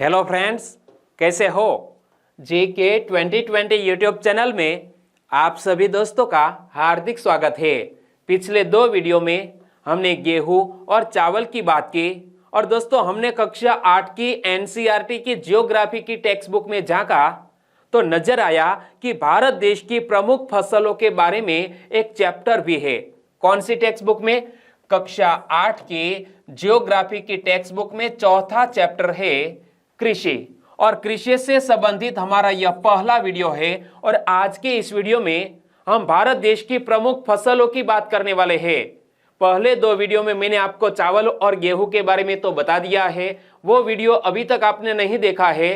Hello friends, कैसे हो। GK 2020 YouTube channel में आप सभी दोस्तों का हार्दिक स्वागत है। पिछले दो वीडियो में हमने गेहूं और चावल की बात की और दोस्तों हमने कक्षा 8 की एनसीईआरटी की ज्योग्राफी की टेक्स्ट बुक में झांका तो नजर आया कि भारत देश की प्रमुख फसलों के बारे में एक चैप्टर भी है। कौन सी टेक्स्ट बुक में? कक्षा 8 की ज्योग्राफी की टेक्स्ट बुक में चौथा चैप्टर है कृषि। और कृषि से संबंधित हमारा यह पहला वीडियो है और आज के इस वीडियो में हम भारत देश की प्रमुख फसलों की बात करने वाले हैं। पहले दो वीडियो में मैंने आपको चावल और गेहूं के बारे में तो बता दिया है, वो वीडियो अभी तक आपने नहीं देखा है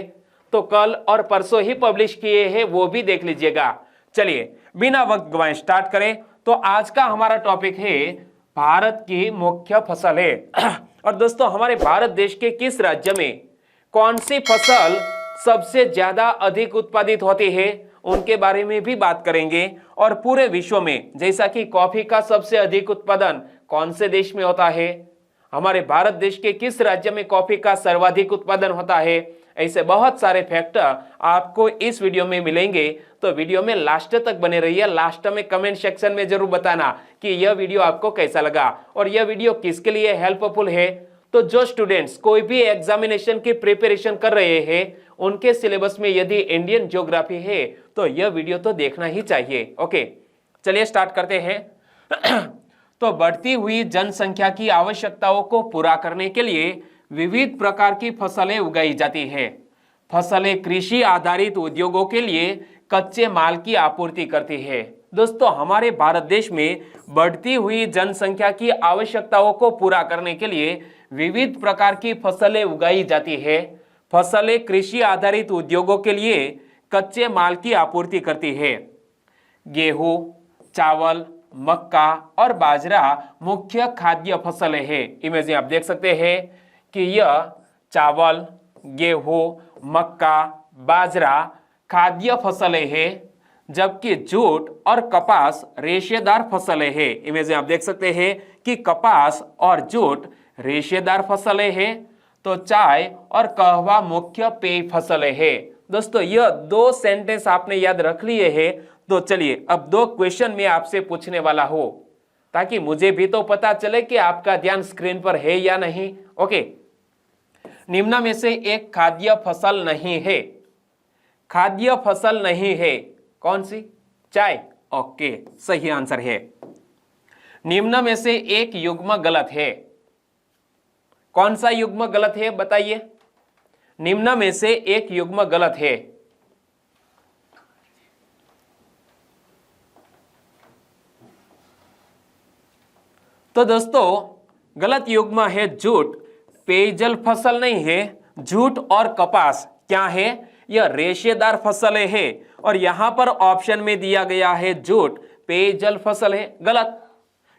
तो कल और परसों ही पब्लिश किए हैं, वो भी देख लीजिएगा। चलिए बिना वक्त गवाए स्टार्ट करें। तो आज का हमारा टॉपिक है भारत की मुख्य फसल है। और दोस्तों हमारे भारत देश के किस राज्य में कौन सी फसल सबसे ज्यादा अधिक उत्पादित होती है उनके बारे में भी बात करेंगे। और पूरे विश्व में जैसा कि कॉफी का सबसे अधिक उत्पादन कौन से देश में होता है, हमारे भारत देश के किस राज्य में कॉफी का सर्वाधिक उत्पादन होता है, ऐसे बहुत सारे फैक्टर आपको इस वीडियो में मिलेंगे। तो वीडियो में लास्ट तक बने रहिए। लास्ट में कमेंट सेक्शन में जरूर बताना कि यह वीडियो आपको कैसा लगा और यह वीडियो किसके लिए हेल्पफुल है। तो जो स्टूडेंट्स कोई भी एग्जामिनेशन की प्रिपरेशन कर रहे हैं उनके सिलेबस में यदि इंडियन ज्योग्राफी है तो यह वीडियो तो देखना ही चाहिए। ओके, चलिए स्टार्ट करते हैं। तो बढ़ती हुई जनसंख्या की आवश्यकताओं को पूरा करने के लिए विविध प्रकार की फसलें उगाई जाती है। फसलें कृषि आधारित उद्योगों के लिए कच्चे माल की आपूर्ति करती है। दोस्तों हमारे भारत देश में बढ़ती हुई जनसंख्या की आवश्यकताओं को पूरा करने के लिए विविध प्रकार की फसलें उगाई जाती है। फसलें कृषि आधारित उद्योगों के लिए कच्चे माल की आपूर्ति करती है। गेहूं, चावल, मक्का और बाजरा मुख्य खाद्य फसलें हैं। इमेज में आप देख सकते हैं कि यह चावल, गेहूं, मक्का, बाजरा खाद्य फसलें हैं, जबकि जूट और कपास रेशेदार फसलें हैं। इमेज में आप देख सकते हैं कि कपास और जूट रेशेदार फसलें हैं। तो चाय और कहवा मुख्य पेय फसलें हैं। दोस्तों यह दो सेंटेंस आपने याद रख लिए हैं। तो चलिए अब दो क्वेश्चन में आपसे पूछने वाला हो ताकि मुझे भी तो पता चले कि आपका ध्यान स्क्रीन पर है या नहीं। ओके, निम्न में से एक खाद्य फसल नहीं है। खाद्य फसल नहीं है, कौन सी? चाय। ओके, सही आंसर है। निम्न में से एक युग्म गलत है। कौन सा युग्म गलत है बताइए? निम्न में से एक युग्म गलत है। तो दोस्तों गलत युग्म है जूट। पेयजल फसल नहीं है। जूट और कपास क्या है? यह रेशेदार फसलें है और यहां पर ऑप्शन में दिया गया है जूट पेयजल फसल है। गलत,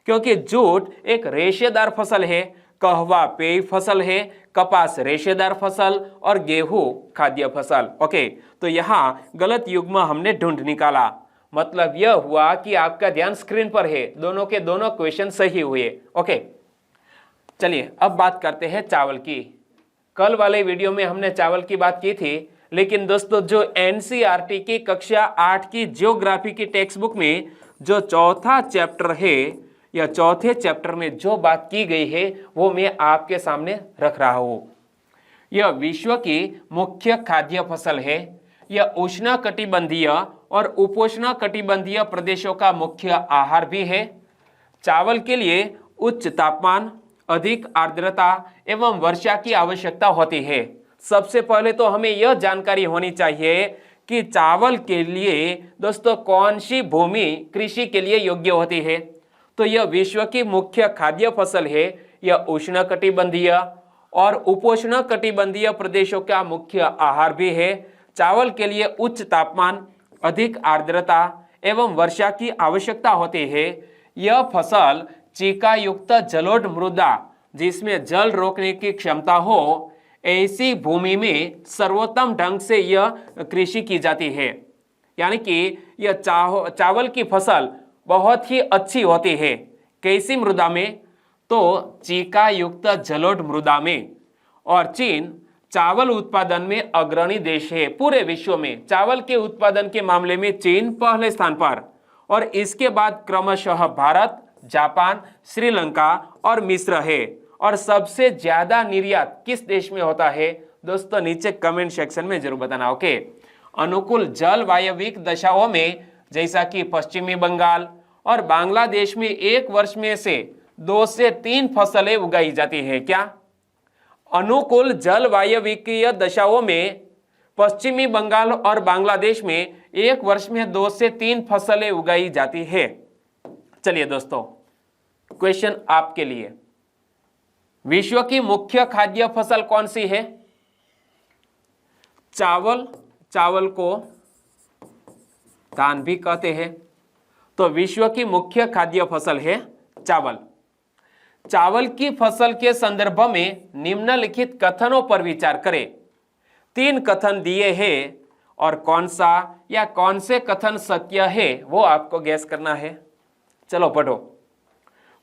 क्योंकि जूट एक रेशेदार फसल है, कहवा पेय फसल है, कपास रेशेदार फसल और गेहूं खाद्य फसल। ओके, तो यहां गलत युग्म हमने ढूंढ निकाला। मतलब यह हुआ कि आपका ध्यान स्क्रीन पर है, दोनों के दोनों क्वेश्चन सही हुए। ओके, चलिए अब बात करते हैं चावल की। कल वाले वीडियो में हमने चावल की बात की थी, लेकिन दोस्तों जो एनसीईआरटी की कक्षा 8 की ज्योग्राफी की टेक्स्ट बुक में जो चौथा चैप्टर है या चौथे चैप्टर में जो बात की गई है वो मैं आपके सामने रख रहा हूं। यह विश्व की मुख्य खाद्य फसल है। यह उष्णकटिबंधीय और उपोष्णकटिबंधीय प्रदेशों का मुख्य आहार भी है। चावल के लिए उच्च तापमान, अधिक आर्द्रता एवं वर्षा की आवश्यकता होती है। सबसे पहले तो हमें यह जानकारी होनी चाहिए कि चावल के लिए दोस्तों कौन सी भूमि कृषि के लिए योग्य होती है। तो यह विश्व की मुख्य खाद्य फसल है। यह उष्णकटिबंधीय और उपोष्णकटिबंधीय प्रदेशों का मुख्य आहार भी है। चावल के लिए उच्च तापमान, अधिक आर्द्रता एवं वर्षा की आवश्यकता होती है। यह फसल चीका युक्त जलोढ़ मृदा जिसमें जल रोकने की क्षमता हो, ऐसी भूमि में सर्वोत्तम ढंग से यह कृषि की जाती है। यानी कि यह चावल की फसल बहुत ही अच्छी होती है। कैसी मृदा में? तो चीका युक्त जलोढ़ मृदा में। और चीन चावल उत्पादन में अग्रणी देश है। पूरे विश्व में चावल के उत्पादन के मामले में चीन पहले स्थान पर, और इसके बाद क्रमशः भारत, जापान, श्रीलंका और मिस्र है। और सबसे ज्यादा निर्यात किस देश में होता है दोस्तों? नीचे कमेंट सेक्शन में जरूर बताना। ओके, अनुकूल जलवायविक दशाओं में जैसा कि पश्चिमी बंगाल और बांग्लादेश में एक वर्ष में से 2 से 3 फसलें उगाई जाती है। क्या? अनुकूल जलवायविकीय दशाओं में पश्चिमी बंगाल और बांग्लादेश में एक वर्ष में 2 से 3 फसलें उगाई जाती है। चलिए दोस्तों, क्वेश्चन आपके लिए, विश्व की मुख्य खाद्य फसल कौन सी है? चावल, चावल को धान भी कहते हैं, तो विश्व की मुख्य खाद्य फसल है चावल। चावल की फसल के संदर्भ में निम्नलिखित कथनों पर विचार करें। 3 कथन दिए हैं और कौन सा या कौन से कथन सत्य है वो आपको गैस करना है। चलो पढ़ो।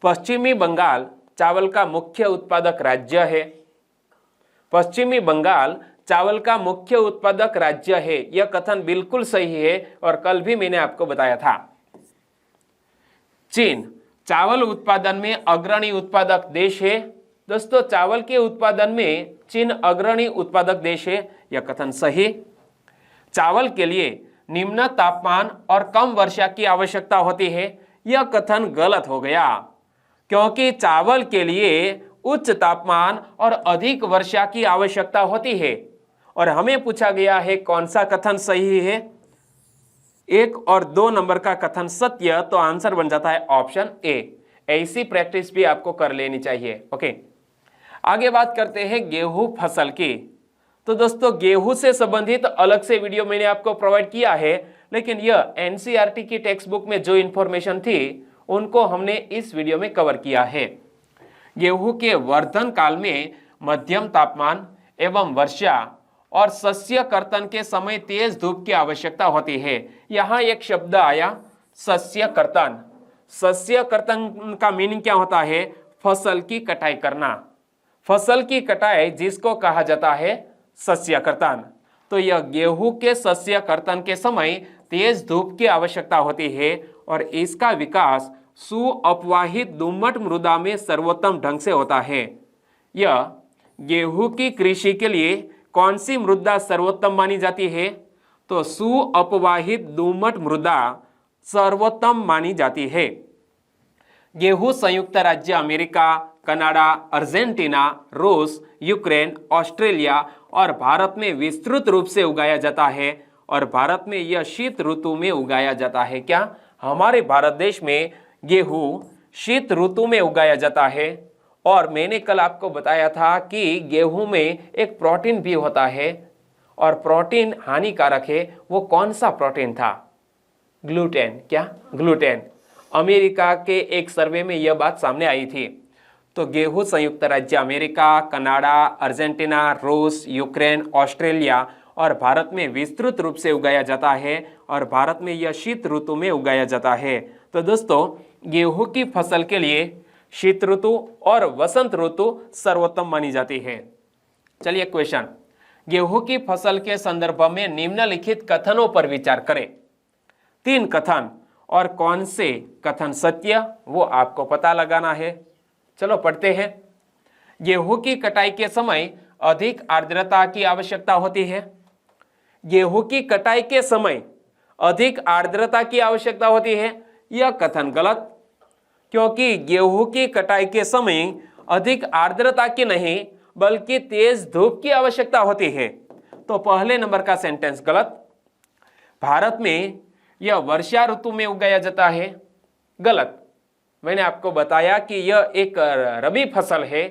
पश्चिमी बंगाल चावल का मुख्य उत्पादक राज्य है। पश्चिमी बंगाल चावल का मुख्य उत्पादक राज्य है, यह कथन बिल्कुल सही है और कल भी मैंने आपको बताया था। चीन चावल उत्पादन में अग्रणी उत्पादक देश है। दोस्तों, चावल के उत्पादन में चीन अग्रणी उत्पादक देश है, यह कथन सही। चावल के लिए निम्न तापमान और कम वर्षा की आवश्यकता होती है, यह कथन गलत हो गया, क्योंकि चावल के लिए उच्च तापमान और अधिक वर्षा की आवश्यकता होती है। और हमें पूछा गया है कौन सा कथन सही है? 1 और 2 नंबर का कथन सत्य, तो आंसर बन जाता है ऑप्शन ए। ऐसी प्रैक्टिस भी आपको कर लेनी चाहिए। ओके, आगे बात करते हैं गेहूं फसल की। तो दोस्तों, गेहूं से संबंधित अलग से वीडियो मैंने आपको प्रोवाइड किया है, लेकिन यह एनसीईआरटी की टेक्स्ट बुक में जो इंफॉर्मेशन थी उनको हमने इस वीडियो में कवर किया है। गेहूं के वर्धन काल में मध्यम तापमान एवं वर्षा और शस्य कर्तन के समय तेज धूप की आवश्यकता होती है। यहाँ एक शब्द आया शस्य कर्तन। शस्य कर्तन का मीनिंग क्या होता है? फसल की कटाई करना। फसल की कटाई जिसको कहा जाता है शस्य कर्तन। तो यह गेहूं के शस्य कर्तन के समय तेज धूप की आवश्यकता होती है और इसका विकास सुअपवाहित दोमट मृदा में सर्वोत्तम ढंग से होता है। यह गेहूं की कृषि के लिए कौन सी मृदा सर्वोत्तम मानी जाती है? तो सुअपवाहित दोमट मृदा सर्वोत्तम मानी जाती है। गेहूं संयुक्त राज्य अमेरिका, कनाडा, अर्जेंटीना, रूस, यूक्रेन, ऑस्ट्रेलिया और भारत में विस्तृत रूप से उगाया जाता है और भारत में यह शीत ऋतु में उगाया जाता है। क्या? हमारे भारत देश में गेहूं शीत ऋतु में उगाया जाता है। और मैंने कल आपको बताया था कि गेहूं में एक प्रोटीन भी होता है और प्रोटीन हानिकारक है। वो कौन सा प्रोटीन था? ग्लूटेन। क्या? ग्लूटेन। अमेरिका के एक सर्वे में यह बात सामने आई थी। तो गेहूं संयुक्त राज्य अमेरिका, कनाडा, अर्जेंटीना, रूस, यूक्रेन, ऑस्ट्रेलिया और भारत में विस्तृत रूप से उगाया जाता है और भारत में यह शीत ऋतु में उगाया जाता है। तो दोस्तों, गेहूं की फसल के लिए शीत ऋतु और वसंत ऋतु सर्वोत्तम मानी जाती है। चलिए क्वेश्चन, गेहूं की फसल के संदर्भ में निम्नलिखित कथनों पर विचार करें। 3 कथन और कौन से कथन सत्य वो आपको पता लगाना है। चलो पढ़ते हैं। गेहूं की कटाई के समय अधिक आर्द्रता की आवश्यकता होती है। गेहूं की कटाई के समय अधिक आर्द्रता की आवश्यकता होती है, यह कथन गलत, क्योंकि गेहूं की कटाई के समय अधिक आर्द्रता की नहीं बल्कि तेज धूप की आवश्यकता होती है। तो पहले नंबर का सेंटेंस गलत। भारत में यह वर्षा ऋतु में उगाया जाता है, गलत। मैंने आपको बताया कि यह एक रबी फसल है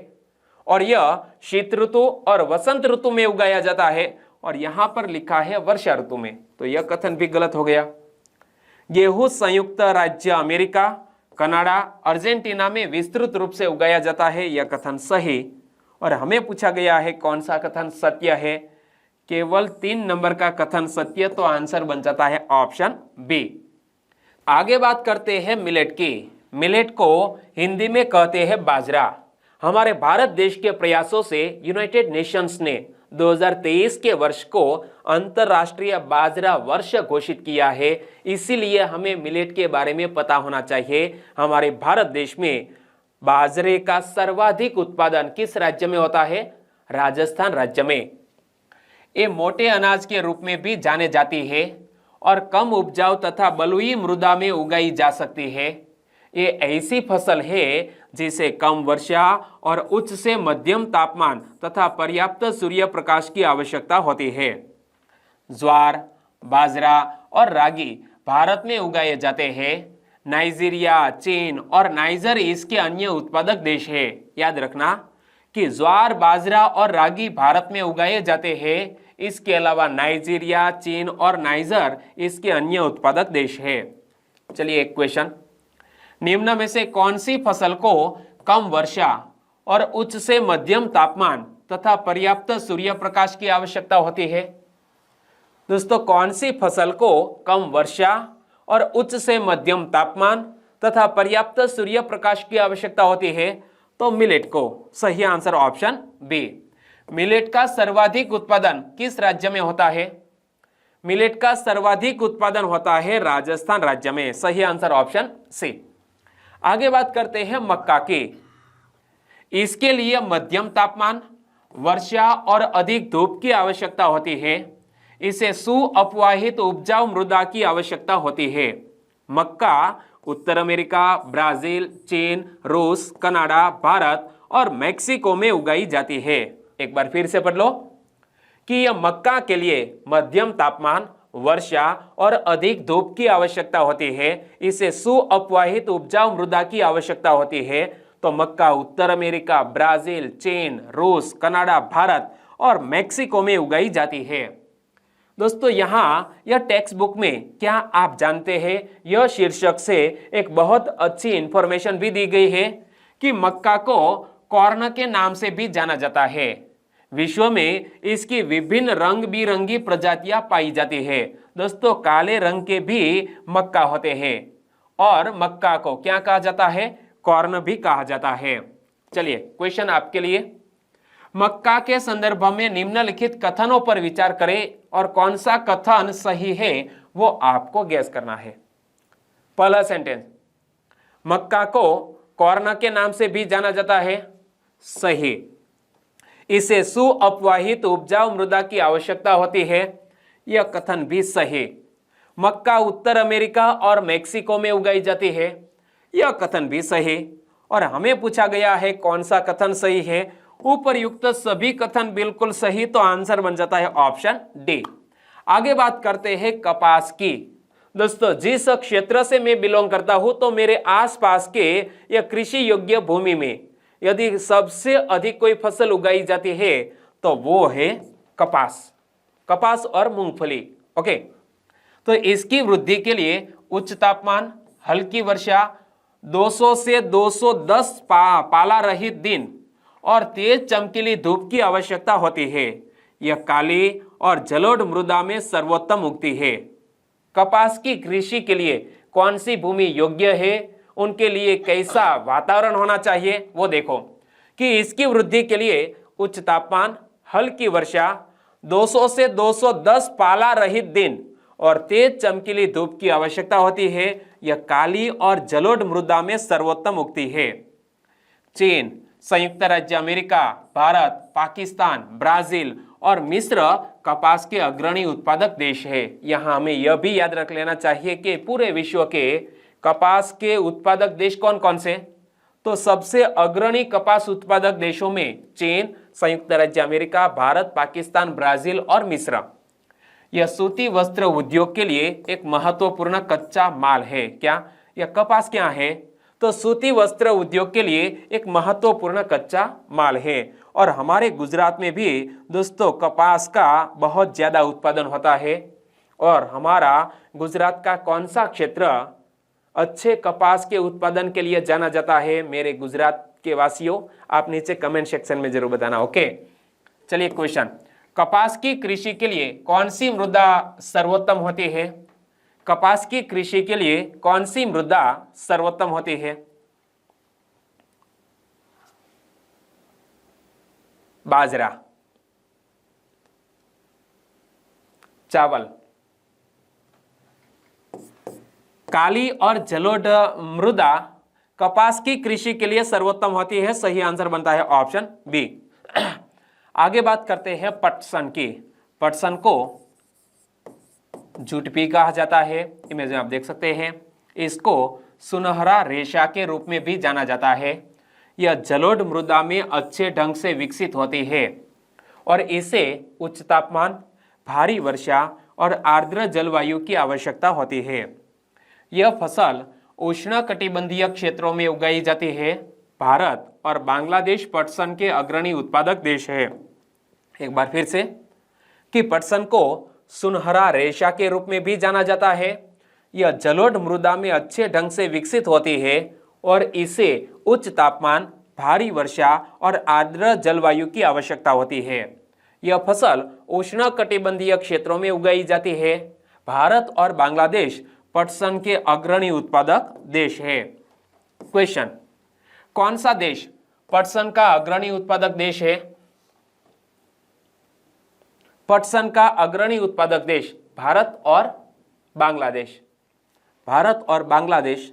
और यह शीत ऋतु और वसंत ऋतु में उगाया जाता है और यहां पर लिखा है वर्षा ऋतु में, तो यह कथन भी गलत हो गया। गेहूं संयुक्त राज्य अमेरिका, कनाडा, अर्जेंटीना में विस्तृत रूप से उगाया जाता है, यह कथन सही। और हमें पूछा गया है कौन सा कथन सत्य है? केवल 3 नंबर का कथन सत्य, तो आंसर बन जाता है ऑप्शन बी। आगे बात करते हैं मिलेट की। मिलेट को हिंदी में कहते हैं बाजरा। हमारे भारत देश के प्रयासों से यूनाइटेड नेशंस ने 2023 के वर्ष को अंतर्राष्ट्रीय बाजरा वर्ष घोषित किया है। इसीलिए हमें मिलेट के बारे में पता होना चाहिए। हमारे भारत देश में बाजरे का सर्वाधिक उत्पादन किस राज्य में होता है? राजस्थान राज्य में। ये मोटे अनाज के रूप में भी जाने जाती है और कम उपजाऊ तथा बलुई मृदा में उगाई जा सकती है। ये ऐसी फसल है जिसे कम वर्षा और उच्च से मध्यम तापमान तथा पर्याप्त सूर्य प्रकाश की आवश्यकता होती है। ज्वार, बाजरा और रागी भारत में उगाए जाते हैं। नाइजीरिया, चीन और नाइजर इसके अन्य उत्पादक देश हैं। याद रखना कि ज्वार, बाजरा और रागी भारत में उगाए जाते हैं। इसके अलावा नाइजीरिया, चीन और नाइजर इसके अन्य उत्पादक देश हैं। चलिए एक क्वेश्चन, निम्न में से कौन सी फसल को कम वर्षा और उच्च से मध्यम तापमान तथा पर्याप्त सूर्य प्रकाश की आवश्यकता होती है? दोस्तों, कौन सी फसल को कम वर्षा और उच्च से मध्यम तापमान तथा पर्याप्त सूर्य प्रकाश की आवश्यकता होती है? तो मिलेट को। सही आंसर ऑप्शन बी। मिलेट का सर्वाधिक उत्पादन किस राज्य में होता है? मिलेट का सर्वाधिक उत्पादन होता है राजस्थान राज्य में। सही आंसर ऑप्शन सी। आगे बात करते हैं मक्का की। इसके लिए मध्यम तापमान, वर्षा और अधिक धूप की आवश्यकता होती है। इसे सुअपवाहित उपजाऊ मृदा की आवश्यकता होती है। मक्का उत्तर अमेरिका, ब्राजील, चीन, रूस, कनाडा, भारत और मेक्सिको में उगाई जाती है। एक बार फिर से पढ़ लो कि यह मक्का के लिए मध्यम तापमान, वर्षा और अधिक धूप की आवश्यकता होती है। इसे सुअपवाहित उपजाऊ मृदा की आवश्यकता होती है। तो मक्का उत्तर अमेरिका, ब्राजील, चीन, रूस, कनाडा, भारत और मेक्सिको में उगाई जाती है। दोस्तों, यहाँ यह टेक्स्ट बुक में क्या आप जानते हैं, यह शीर्षक से एक बहुत अच्छी इंफॉर्मेशन भी दी गई है कि मक्का को कॉर्न के नाम से भी जाना जाता है। विश्व में इसकी विभिन्न रंग बिरंगी प्रजातियां पाई जाती है। दोस्तों, काले रंग के भी मक्का होते हैं और मक्का को क्या कहा जाता है? कॉर्न भी कहा जाता है। चलिए क्वेश्चन आपके लिए, मक्का के संदर्भ में निम्नलिखित कथनों पर विचार करें और कौन सा कथन सही है वो आपको गैस करना है। पहला सेंटेंस, मक्का को कॉर्न के नाम से भी जाना जाता है। सही। इसे सुअपवाहित उपजाऊ मृदा की आवश्यकता होती है। यह कथन भी सही। मक्का उत्तर अमेरिका और मेक्सिको में उगाई जाती है। यह कथन भी सही। और हमें पूछा गया है कौन सा कथन सही है। उपरयुक्त सभी कथन बिल्कुल सही, तो आंसर बन जाता है ऑप्शन डी। आगे बात करते हैं कपास की। दोस्तों, जिस क्षेत्र से मैं बिलोंग करता हूं, तो मेरे आसपास के यह कृषि योग्य भूमि में यदि सबसे अधिक कोई फसल उगाई जाती है तो वो है कपास और मूंगफली। ओके, तो इसकी वृद्धि के लिए उच्च तापमान, हल्की वर्षा, 200 से 210 पाला रहित दिन और तेज चमकीली धूप की आवश्यकता होती है। यह काली और जलोढ़ मृदा में सर्वोत्तम उगती है। कपास की कृषि के लिए कौन सी भूमि योग्य है, उनके लिए कैसा वातावरण होना चाहिए वो देखो कि इसकी वृद्धि के लिए उच्च तापमान, हल्की वर्षा, 200 से 210 पाला रहित दिन और तेज चमकीली धूप की आवश्यकता होती है। यह काली और जलोढ़ मृदा में सर्वोत्तम उगती है। चीन, संयुक्त राज्य अमेरिका, भारत, पाकिस्तान, ब्राजील और मिस्र कपास के अग्रणी उत्पादक देश है। यहाँ हमें यह भी याद रख लेना चाहिए कि पूरे विश्व के कपास के उत्पादक देश कौन कौन से? तो सबसे अग्रणी कपास उत्पादक देशों में चीन, संयुक्त राज्य अमेरिका, भारत, पाकिस्तान, ब्राजील और मिस्र। यह सूती वस्त्र उद्योग के लिए एक महत्वपूर्ण कच्चा माल है। क्या यह कपास क्या है? तो सूती वस्त्र उद्योग के लिए एक महत्वपूर्ण कच्चा माल है। और हमारे गुजरात में भी दोस्तों कपास का बहुत ज्यादा उत्पादन होता है। और हमारा गुजरात का कौन सा क्षेत्र अच्छे कपास के उत्पादन के लिए जाना जाता है, मेरे गुजरात के वासियों, आप नीचे कमेंट सेक्शन में जरूर बताना। ओके, चलिए क्वेश्चन, कपास की कृषि के लिए कौन सी मृदा सर्वोत्तम होती है? कपास की कृषि के लिए कौन सी मृदा सर्वोत्तम होती है? बाजरा, चावल। काली और जलोढ़ मृदा कपास की कृषि के लिए सर्वोत्तम होती है। सही आंसर बनता है ऑप्शन बी। आगे बात करते हैं पटसन की। पटसन को जूट भी कहा जाता है, इमेज में आप देख सकते हैं। इसको सुनहरा रेशा के रूप में भी जाना जाता है। यह जलोढ़ मृदा में अच्छे ढंग से विकसित होती है और इसे उच्च तापमान, भारी वर्षा और आर्द्र जलवायु की आवश्यकता होती है। यह फसल उष्णकटिबंधीय क्षेत्रों में उगाई जाती है। भारत और बांग्लादेश पटसन के अग्रणी उत्पादक देश है। एक बार फिर से कि पटसन को सुनहरा रेशा के रूप में भी जाना जाता है। यह जलोढ़ मृदा में अच्छे ढंग से विकसित होती है और इसे उच्च तापमान, भारी वर्षा और आर्द्र जलवायु की आवश्यकता होती है। यह फसल उष्णकटिबंधीय क्षेत्रों में उगाई जाती है। भारत और बांग्लादेश पटसन के अग्रणी उत्पादक देश है। क्वेश्चन, कौन सा देश पटसन का अग्रणी उत्पादक देश है? पटसन का अग्रणी उत्पादक देश भारत और बांग्लादेश। भारत और बांग्लादेश,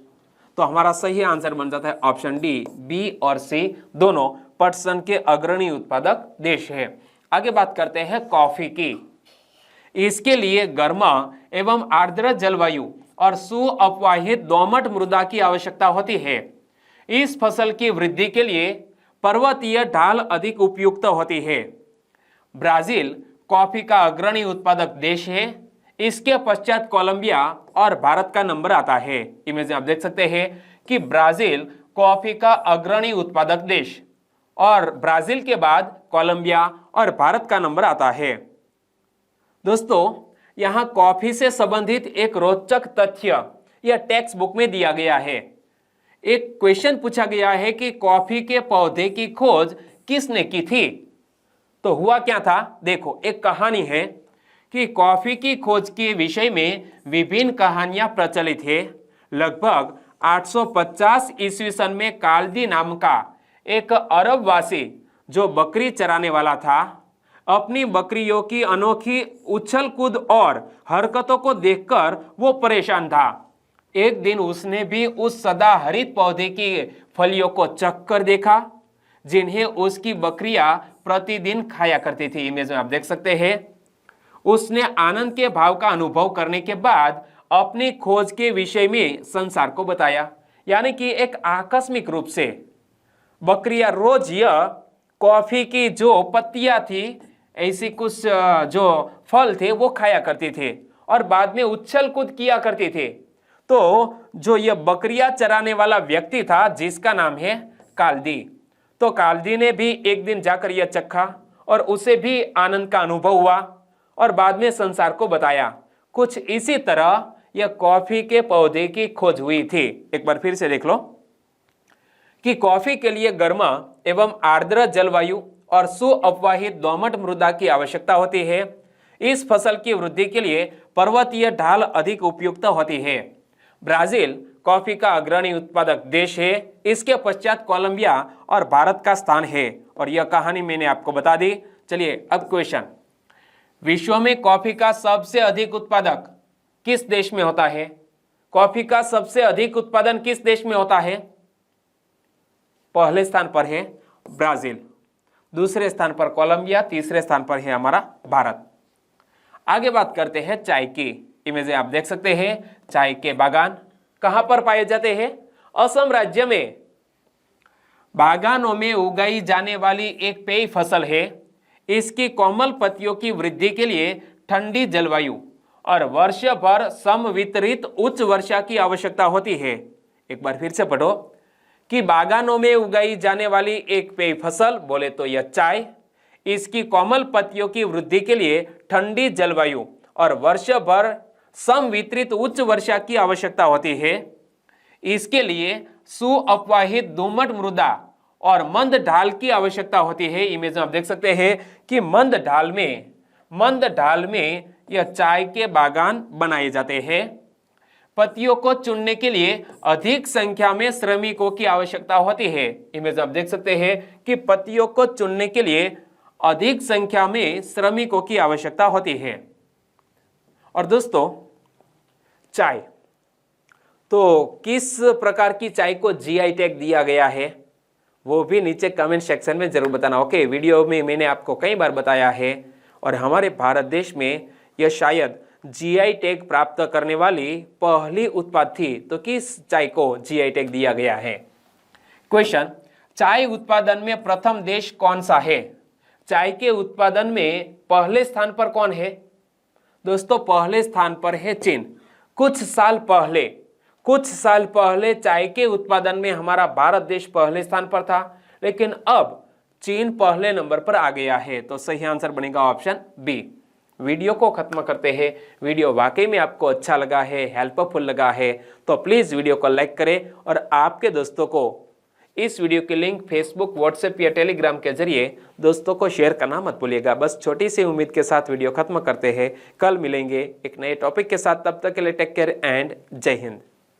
तो हमारा सही आंसर बन जाता है ऑप्शन डी। बी और सी दोनों पटसन के अग्रणी उत्पादक देश है। आगे बात करते हैं कॉफी की। इसके लिए गर्म एवं आर्द्र जलवायु और सुअपवाहित दोमट मृदा की आवश्यकता होती है। इस फसल की वृद्धि के लिए पर्वतीय ढाल अधिक उपयुक्त होती है। ब्राजील कॉफी का अग्रणी उत्पादक देश है। इसके पश्चात कोलंबिया और भारत का नंबर आता है। इमेज में आप देख सकते हैं कि ब्राजील कॉफी का अग्रणी उत्पादक देश और ब्राजील के बाद कोलंबिया और भारत का नंबर आता है। दोस्तों, यहां कॉफी से संबंधित एक रोचक तथ्य यह टेक्स्ट बुक में दिया गया है। एक क्वेश्चन पूछा गया है कि कॉफी के पौधे की खोज किसने की थी? तो हुआ क्या था, देखो एक कहानी है कि कॉफी की खोज के विषय में विभिन्न कहानियां प्रचलित है। लगभग 850 ईस्वी सन में काल्दी नाम का एक अरबवासी जो बकरी चराने वाला था, अपनी बकरियों की अनोखी उछल कूद और हरकतों को देखकर वो परेशान था। एक दिन उसने भी उस सदाहरित पौधे की फलियों को चखकर देखा जिन्हें उसकी बकरियां प्रतिदिन खाया करती थी। इमेज में आप देख सकते हैं। उसने आनंद के भाव का अनुभव करने के बाद अपनी खोज के विषय में संसार को बताया। यानी कि एक आकस्मिक रूप से बकरियां रोज यह कॉफी की जो पत्तियां थी, ऐसी कुछ जो फल थे वो खाया करती थे और बाद में उछल कूद किया करती थे। तो जो यह बकरियां चराने वाला व्यक्ति था जिसका नाम है काल्दी, तो काल्दी ने भी एक दिन जाकर यह चखा और उसे भी आनंद का अनुभव हुआ और बाद में संसार को बताया। कुछ इसी तरह यह कॉफी के पौधे की खोज हुई थी। एक बार फिर से देख लो कि कॉफी के लिए गर्म एवं आर्द्र जलवायु और सुअपवाहित दोमट मृदा की आवश्यकता होती है। इस फसल की वृद्धि के लिए पर्वतीय ढाल अधिक उपयुक्त होती है। ब्राजील कॉफी का अग्रणी उत्पादक देश है। इसके पश्चात कोलंबिया और भारत का स्थान है। और यह कहानी मैंने आपको बता दी। चलिए अब क्वेश्चन, विश्व में कॉफी का सबसे अधिक उत्पादक किस देश में होता है? कॉफी का सबसे अधिक उत्पादन किस देश में होता है? पहले स्थान पर है ब्राजील, दूसरे स्थान पर कोलंबिया, तीसरे स्थान पर है हमारा भारत। आगे बात करते हैं चाय की। इमेज आप देख सकते हैं। चाय के बागान कहां पर पाए जाते हैं? असम राज्य में बागानों में उगाई जाने वाली एक पेय फसल है। इसकी कोमल पत्तियों की वृद्धि के लिए ठंडी जलवायु और वर्ष भर समवितरित उच्च वर्षा की आवश्यकता होती है। एक बार फिर से पढ़ो कि बागानों में उगाई जाने वाली एक पेय फसल बोले तो यह चाय, इसकी कोमल पत्तियों की वृद्धि के लिए ठंडी जलवायु और वर्ष भर समवितरित उच्च वर्षा की आवश्यकता होती है। इसके लिए सुअपवाहित दोमट मृदा और मंद ढाल की आवश्यकता होती है। इमेज में आप देख सकते हैं कि मंद ढाल में यह चाय के बागान बनाए जाते हैं। पत्तियों को चुनने के लिए अधिक संख्या में श्रमिकों की आवश्यकता होती है। इमेज आप देख सकते हैं कि पत्तियों को चुनने के लिए अधिक संख्या में श्रमिकों की आवश्यकता होती है। और दोस्तों चाय, तो किस प्रकार की चाय को जीआई टैग दिया गया है वो भी नीचे कमेंट सेक्शन में जरूर बताना। ओके, वीडियो में मैंने आपको कई बार बताया है और हमारे भारत देश में यह शायद जीआई टैग प्राप्त करने वाली पहली उत्पाद थी। तो किस चाय को जीआई टैग दिया गया है? क्वेश्चन, चाय उत्पादन में प्रथम देश कौन सा है? चाय के उत्पादन में पहले स्थान पर कौन है? दोस्तों पहले स्थान पर है चीन। कुछ साल पहले चाय के उत्पादन में हमारा भारत देश पहले स्थान पर था, लेकिन अब चीन पहले नंबर पर आ गया है। तो सही आंसर बनेगा ऑप्शन बी। वीडियो को खत्म करते हैं। वीडियो वाकई में आपको अच्छा लगा है, हेल्पफुल लगा है तो प्लीज वीडियो को लाइक करें और आपके दोस्तों को इस वीडियो की लिंक फेसबुक, व्हाट्सएप या टेलीग्राम के जरिए दोस्तों को शेयर करना मत भूलिएगा। बस छोटी सी उम्मीद के साथ वीडियो खत्म करते हैं। कल मिलेंगे एक नए टॉपिक के साथ, तब तक के लिए टेक केयर एंड जय हिंद।